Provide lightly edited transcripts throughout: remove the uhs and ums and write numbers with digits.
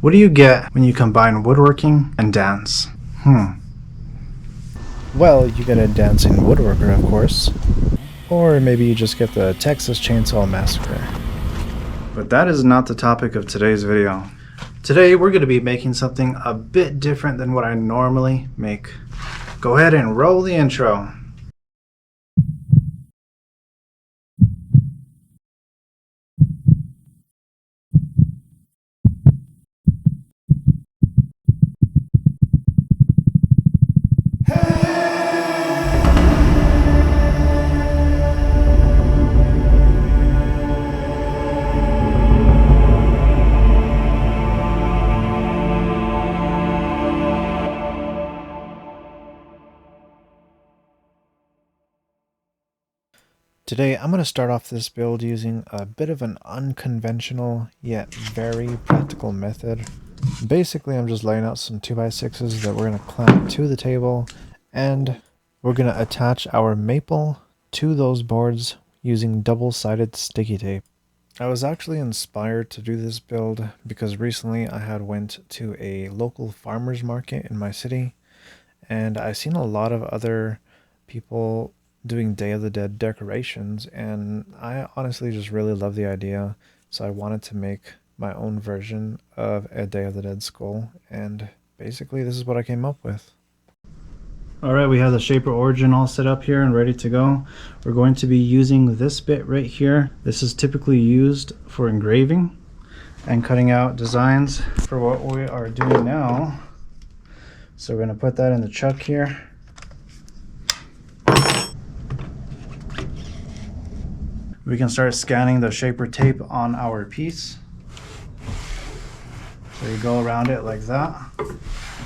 What do you get when you combine woodworking and dance? Well, you get a dancing woodworker, of course. Or maybe you just get the Texas Chainsaw Massacre. But that is not the topic of today's video. Today we're going to be making something a bit different than what I normally make. Go ahead and roll the intro. Today I'm going to start off this build using a bit of an unconventional yet very practical method. Basically I'm just laying out some 2x6s that we're going to clamp to the table, and we're going to attach our maple to those boards using double-sided sticky tape. I was actually inspired to do this build because recently I had went to a local farmer's market in my city, and I seen a lot of other people doing Day of the Dead decorations, and I honestly just really love the idea, so I wanted to make my own version of a Day of the Dead skull, and basically this is what I came up with. Alright, we have the Shaper Origin all set up here and ready to go. We're going to be using this bit right here. This is typically used for engraving and cutting out designs for what we are doing now. So we're going to put that in the chuck here. We can start scanning the shaper tape on our piece. So you go around it like that,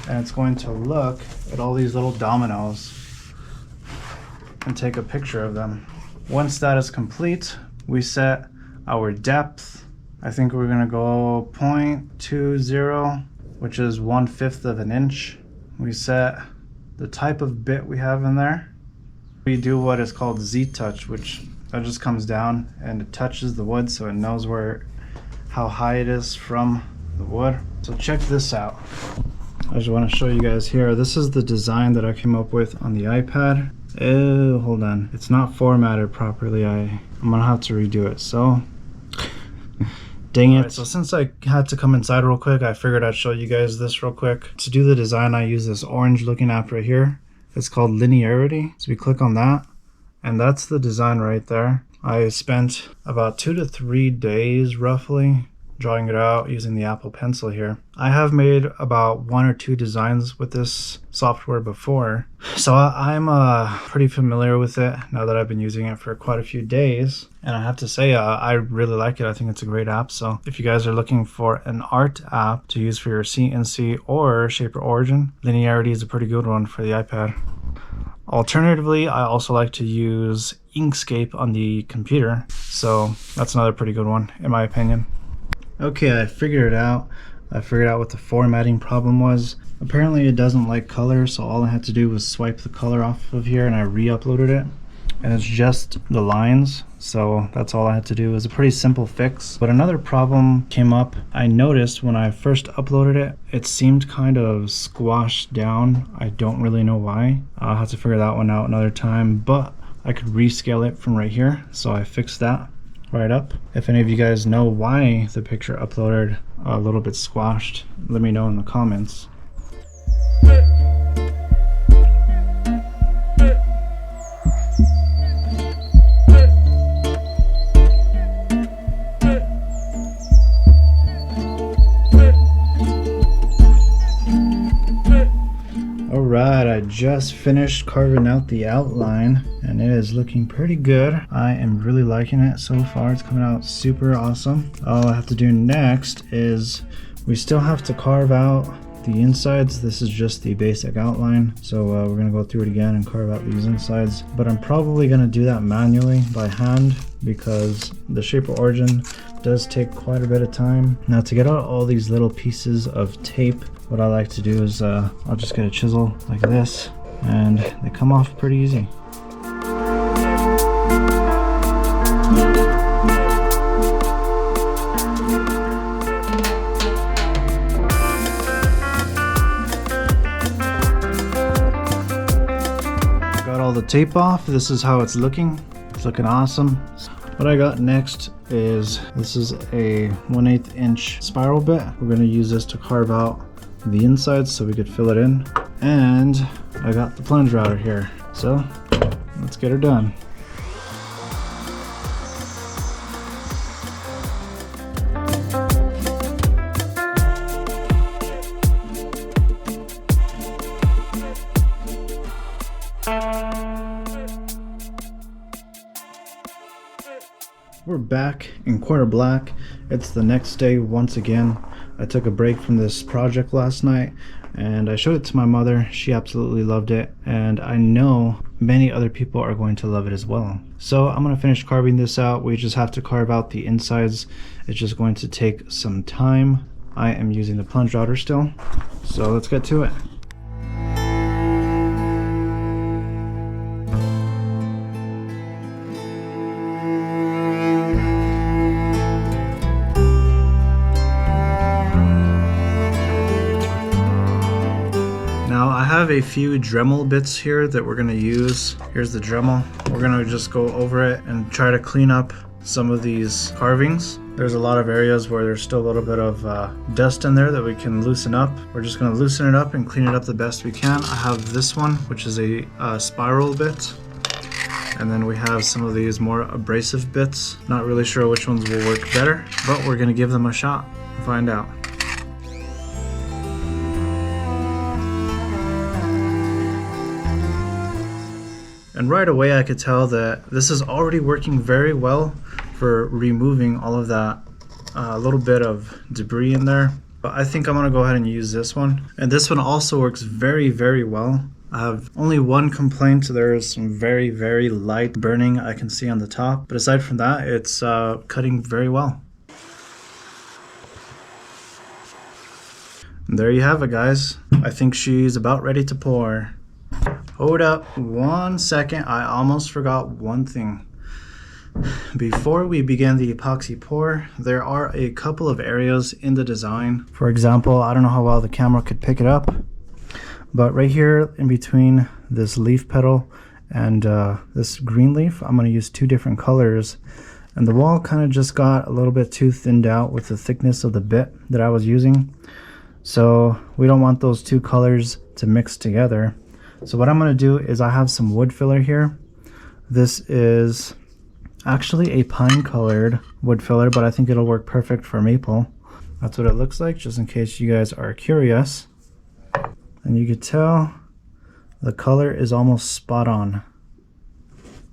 and it's going to look at all these little dominoes and take a picture of them. Once that is complete, we set our depth. I think we're going to go 0.20, which is 1/5 of an inch. We set the type of bit we have in there. We do what is called Z-touch, which that just comes down and it touches the wood so it knows how high it is from the wood. So check this out. I just want to show you guys here. This is the design that I came up with on the iPad. Oh, hold on. It's not formatted properly. I'm gonna have to redo it. So dang it. Right, so since I had to come inside real quick, I figured I'd show you guys this real quick. To do the design, I use this orange looking app right here. It's called Linearity. So we click on that, and that's the design right there. I spent about 2 to 3 days roughly drawing it out using the Apple Pencil here. I have made about 1 or 2 designs with this software before, so I'm pretty familiar with it now that I've been using it for quite a few days. And I have to say, I really like it. I think it's a great app. So if you guys are looking for an art app to use for your CNC or Shaper Origin, Linearity is a pretty good one for the iPad. Alternatively, I also like to use Inkscape on the computer, so that's another pretty good one in my opinion. Okay, I figured it out. I figured out what the formatting problem was. Apparently it doesn't like color, so all I had to do was swipe the color off of here and I re-uploaded it. And it's just the lines, so that's all I had to do. It was a pretty simple fix. But another problem came up. I noticed when I first uploaded it, it seemed kind of squashed down. I don't really know why. I'll have to figure that one out another time, but I could rescale it from right here, so I fixed that right up. If any of you guys know why the picture uploaded a little bit squashed, let me know in the comments. Alright, I just finished carving out the outline and it is looking pretty good. I am really liking it so far. It's coming out super awesome. All I have to do next is we still have to carve out the insides. This is just the basic outline, so we're gonna go through it again and carve out these insides, but I'm probably gonna do that manually by hand because the Shaper Origin does take quite a bit of time. Now to get out all these little pieces of tape, what I like to do is I'll just get a chisel like this and they come off pretty easy. tape off, this is how it's looking. It's looking awesome. What I got next is, this is a 1/8 inch spiral bit. We're gonna use this to carve out the inside so we could fill it in. And I got the plunge router here. So let's get her done. We're back in Quarter Black. It's the next day once again. I took a break from this project last night and I showed it to my mother. She absolutely loved it, and I know many other people are going to love it as well. So I'm going to finish carving this out. We just have to carve out the insides. It's just going to take some time. I am using the plunge router still, so let's get to it. Now I have a few Dremel bits here that we're going to use. Here's the Dremel. We're going to just go over it and try to clean up some of these carvings. There's a lot of areas where there's still a little bit of dust in there that we can loosen up. We're just going to loosen it up and clean it up the best we can. I have this one, which is a spiral bit. And then we have some of these more abrasive bits. Not really sure which ones will work better, but we're going to give them a shot and find out. And right away I could tell that this is already working very well for removing all of that little bit of debris in there. But I think I'm gonna go ahead and use this one. And this one also works very, very well. I have only one complaint. There is some very, very light burning I can see on the top. But aside from that, it's cutting very well. And there you have it, guys. I think she's about ready to pour. Hold up 1 second, I almost forgot one thing. Before we begin the epoxy pour, there are a couple of areas in the design. For example, I don't know how well the camera could pick it up, but right here in between this leaf petal and this green leaf, I'm going to use two different colors. And the wall kind of just got a little bit too thinned out with the thickness of the bit that I was using. So we don't want those two colors to mix together. So what I'm going to do is I have some wood filler here. This is actually a pine colored wood filler, but I think it'll work perfect for maple. That's what it looks like, just in case you guys are curious. And you can tell the color is almost spot on.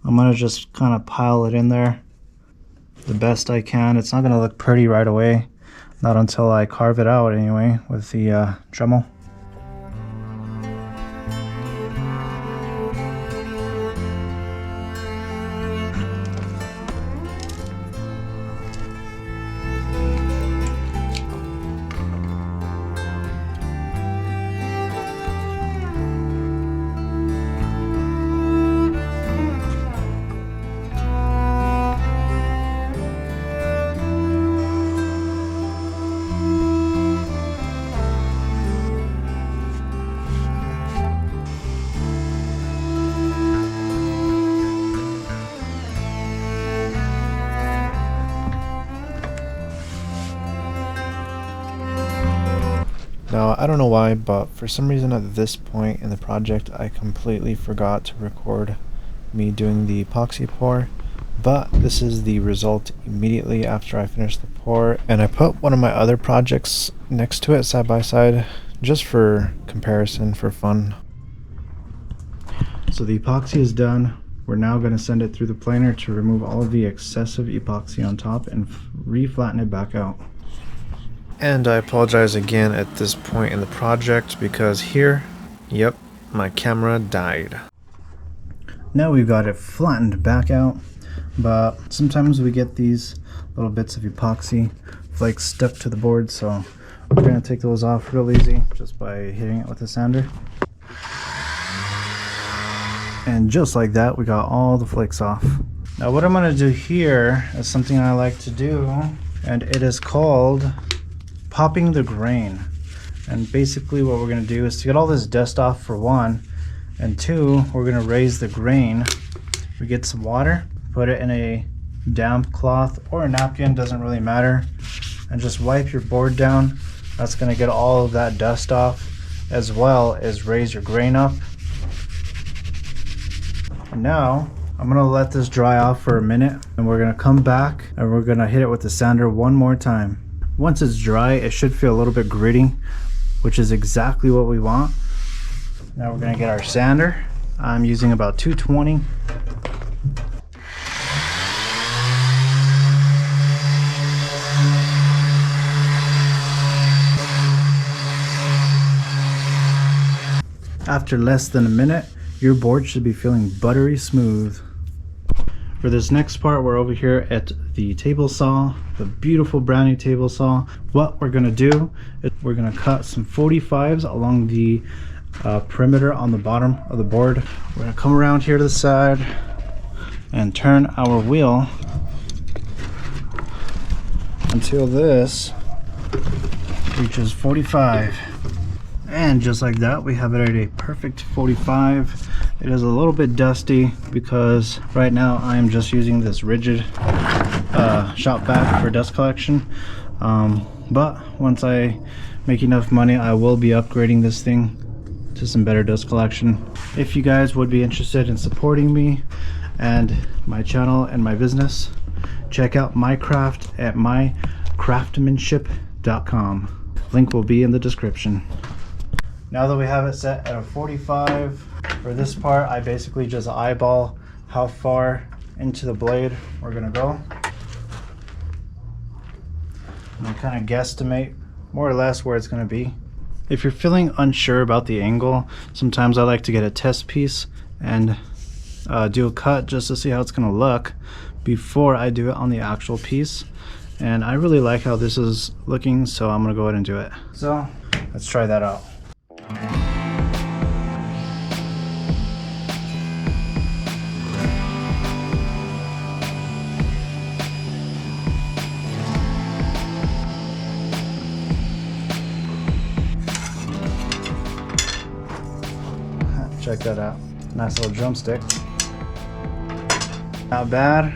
I'm going to just kind of pile it in there the best I can. It's not going to look pretty right away, not until I carve it out anyway with the Dremel. Now, I don't know why, but for some reason at this point in the project, I completely forgot to record me doing the epoxy pour. But this is the result immediately after I finished the pour, and I put one of my other projects next to it side by side, just for comparison, for fun. So the epoxy is done. We're now going to send it through the planer to remove all of the excessive epoxy on top and re-flatten it back out. And I apologize again at this point in the project because here, yep, my camera died. Now we've got it flattened back out, but sometimes we get these little bits of epoxy flakes stuck to the board, so we're going to take those off real easy just by hitting it with a sander. And just like that, we got all the flakes off. Now what I'm going to do here is something I like to do, and it is called popping the grain. And basically what we're going to do is to get all this dust off for one, And 2, we're gonna raise the grain. We get some water, put it in a damp cloth or a napkin, doesn't really matter, and just wipe your board down. That's gonna get all of that dust off, as well as raise your grain up. Now I'm gonna let this dry off for a minute, and we're gonna come back and we're gonna hit it with the sander one more time. Once it's dry, it should feel a little bit gritty, which is exactly what we want. Now we're gonna get our sander. I'm using about 220. After less than a minute, your board should be feeling buttery smooth. For this next part, we're over here at the table saw, the beautiful brand new table saw. What we're gonna do is we're gonna cut some 45s along the perimeter on the bottom of the board. We're gonna come around here to the side and turn our wheel until this reaches 45. And just like that, we have it at a perfect 45. It is a little bit dusty because right now I am just using this rigid shop vac for dust collection. But once I make enough money, I will be upgrading this thing to some better dust collection. If you guys would be interested in supporting me and my channel and my business, check out my craft at mycraftmanship.com. Link will be in the description. Now that we have it set at a 45, for this part, I basically just eyeball how far into the blade we're gonna go. And I kind of guesstimate more or less where it's gonna be. If you're feeling unsure about the angle, sometimes I like to get a test piece and do a cut just to see how it's gonna look before I do it on the actual piece. And I really like how this is looking, so I'm gonna go ahead and do it. So let's try that out. Check that out. Nice little drumstick. Not bad,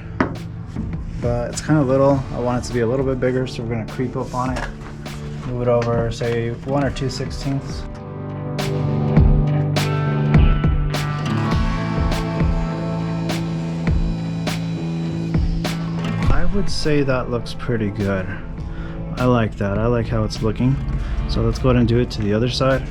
but it's kind of little. I want it to be a little bit bigger, so we're going to creep up on it. Move it over, say 1 or 2/16. I would say that looks pretty good. I like that. I like how it's looking. So let's go ahead and do it to the other side.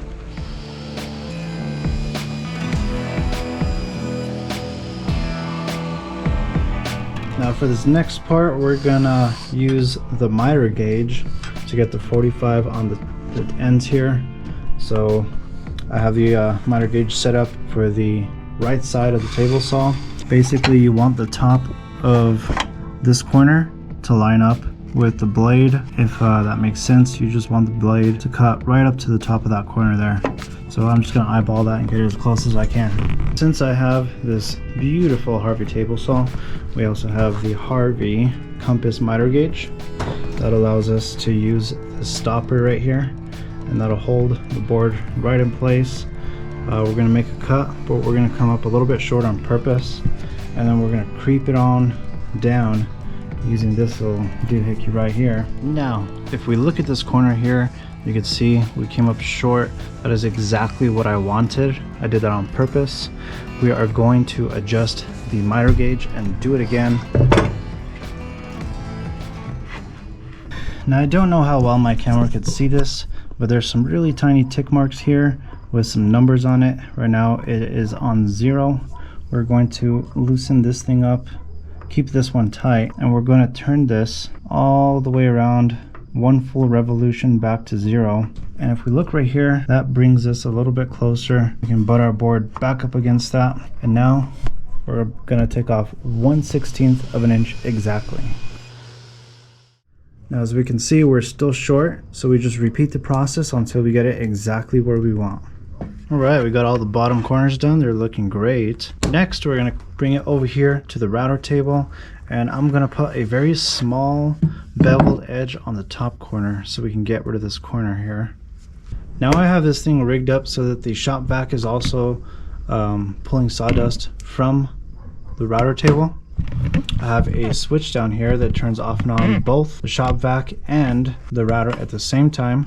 Now for this next part, we're gonna use the miter gauge to get the 45 on the ends here. So I have the miter gauge set up for the right side of the table saw. Basically, you want the top of this corner to line up with the blade. If that makes sense, you just want the blade to cut right up to the top of that corner there. So I'm just gonna eyeball that and get it as close as I can. Since I have this beautiful Harvey table saw, we also have the Harvey compass miter gauge that allows us to use the stopper right here, and that'll hold the board right in place. We're gonna make a cut, but we're gonna come up a little bit short on purpose, and then we're gonna creep it on down using this little doohickey right here. Now, if we look at this corner here, you can see we came up short. That is exactly what I wanted. I did that on purpose. We are going to adjust the miter gauge and do it again. Now I don't know how well my camera could see this, but there's some really tiny tick marks here with some numbers on it. Right now it is on 0. We're going to loosen this thing up, keep this one tight, and we're going to turn this all the way around, 1 full revolution back to 0. And if we look right here, that brings us a little bit closer. We can butt our board back up against that. And now we're gonna take off 1/16 of an inch exactly. Now as we can see, we're still short, so we just repeat the process until we get it exactly where we want. All right, we got all the bottom corners done. They're looking great. Next, we're gonna bring it over here to the router table, and I'm gonna put a very small beveled edge on the top corner so we can get rid of this corner here. Now I have this thing rigged up so that the shop vac is also pulling sawdust from the router table. I have a switch down here that turns off and on both the shop vac and the router at the same time.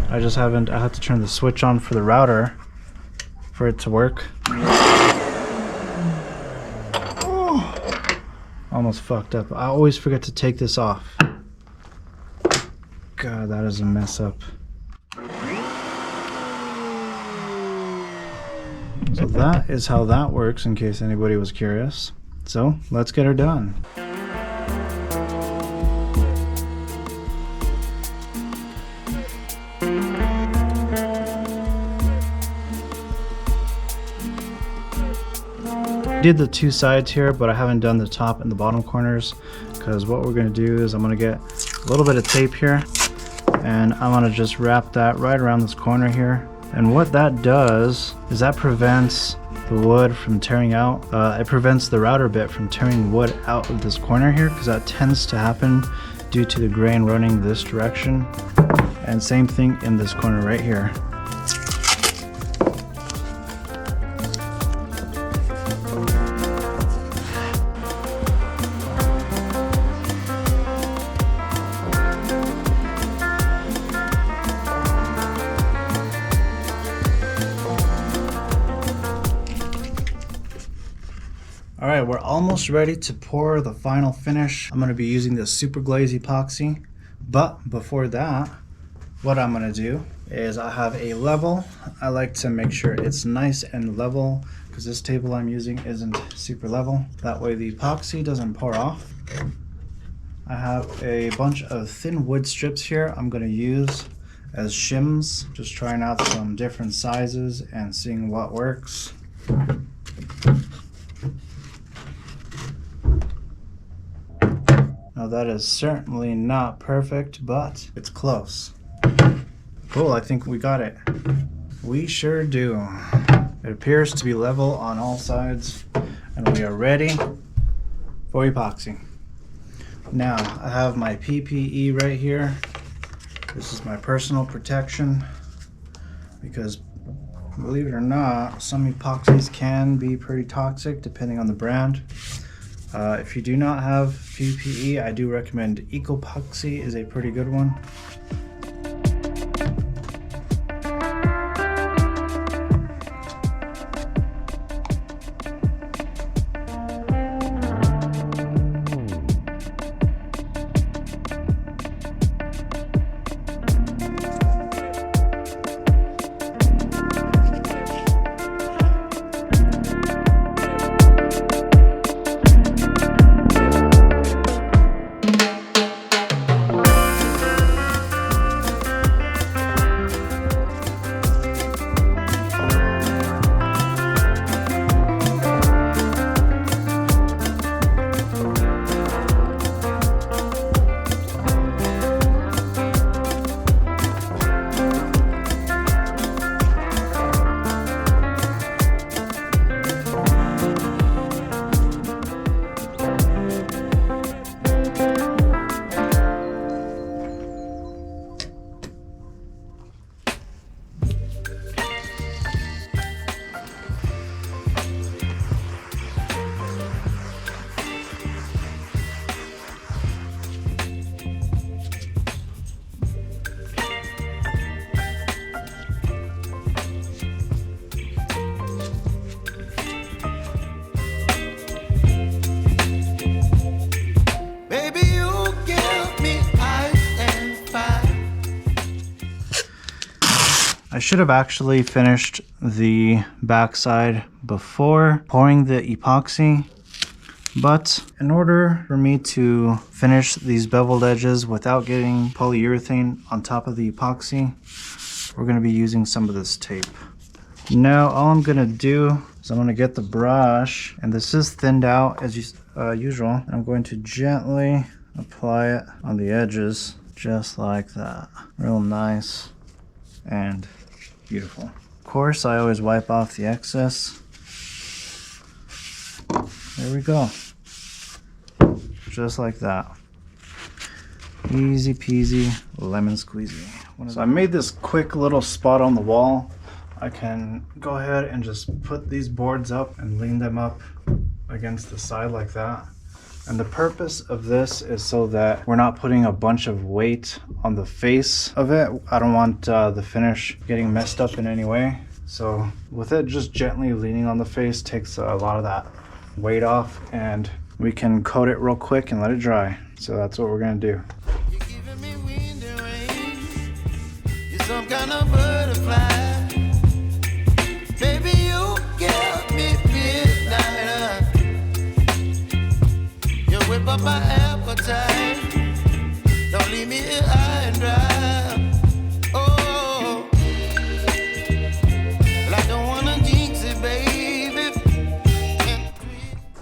I have to turn the switch on for the router for it to work. Oh, almost fucked up. I always forget to take this off. God, that is a mess up. So that is how that works, in case anybody was curious. So let's get her done. Did the two sides here, but I haven't done the top and the bottom corners, because what we're going to do is I'm going to get a little bit of tape here and I'm going to just wrap that right around this corner here. And what that does is that prevents the wood from tearing out. It prevents the router bit from tearing wood out of this corner here, because that tends to happen due to the grain running this direction. And same thing in this corner right here. Alright, we're almost ready to pour the final finish. I'm going to be using this super glaze epoxy, but before that, what I'm going to do is I have a level. I like to make sure it's nice and level, because this table I'm using isn't super level. That way the epoxy doesn't pour off. I have a bunch of thin wood strips here I'm going to use as shims, just trying out some different sizes and seeing what works. Now that is certainly not perfect, but it's close. Cool, I think we got it. We sure do. It appears to be level on all sides, and we are ready for epoxy. Now, I have my PPE right here. This is my personal protection, because believe it or not, some epoxies can be pretty toxic depending on the brand. If you do not have PPE, I do recommend epoxy is a pretty good one. I should have actually finished the backside before pouring the epoxy, but in order for me to finish these beveled edges without getting polyurethane on top of the epoxy, we're going to be using some of this tape. Now all I'm going to do is I'm going to get the brush, and this is thinned out as usual. I'm going to gently apply it on the edges just like that. Real nice and beautiful. Of course, I always wipe off the excess. There we go. Just like that. Easy peasy, lemon squeezy. So I made this quick little spot on the wall I can go ahead and just put these boards up and lean them up against the side like that. And the purpose of this is so that we're not putting a bunch of weight on the face of it. I don't want the finish getting messed up in any way. So with it just gently leaning on the face takes a lot of that weight off, and we can coat it real quick and let it dry. So that's what we're gonna do. You're giving me wind and rain. You're some kind of butterfly. Baby, you give me midnight. You whip up my appetite. Don't leave me here high and dry. Oh, well, I don't wanna jinx it, baby.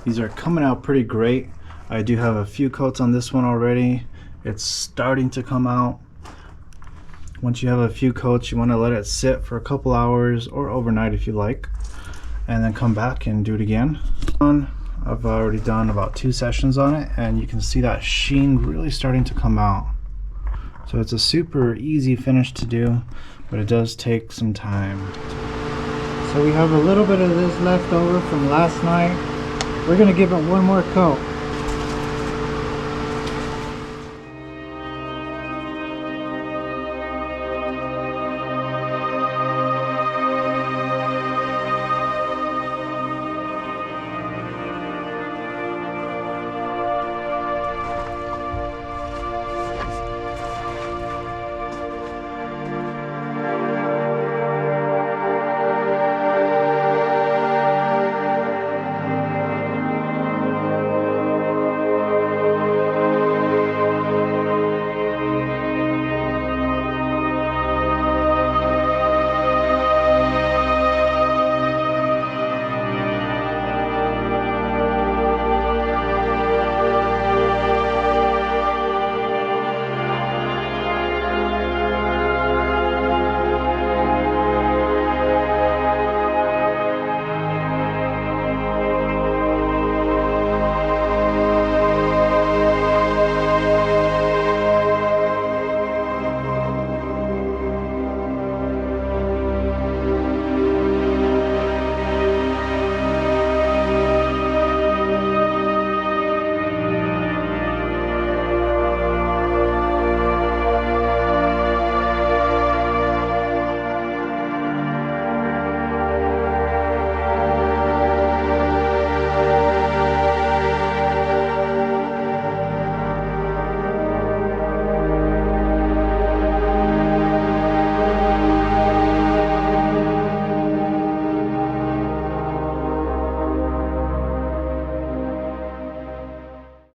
These are coming out pretty great. I do have a few coats on this one already. It's starting to come out. Once you have a few coats, you want to let it sit for a couple hours or overnight if you like, and then come back and do it again. I've already done about 2 sessions on it, and you can see that sheen really starting to come out. So it's a super easy finish to do, but it does take some time. So we have a little bit of this left over from last night. We're gonna give it one more coat.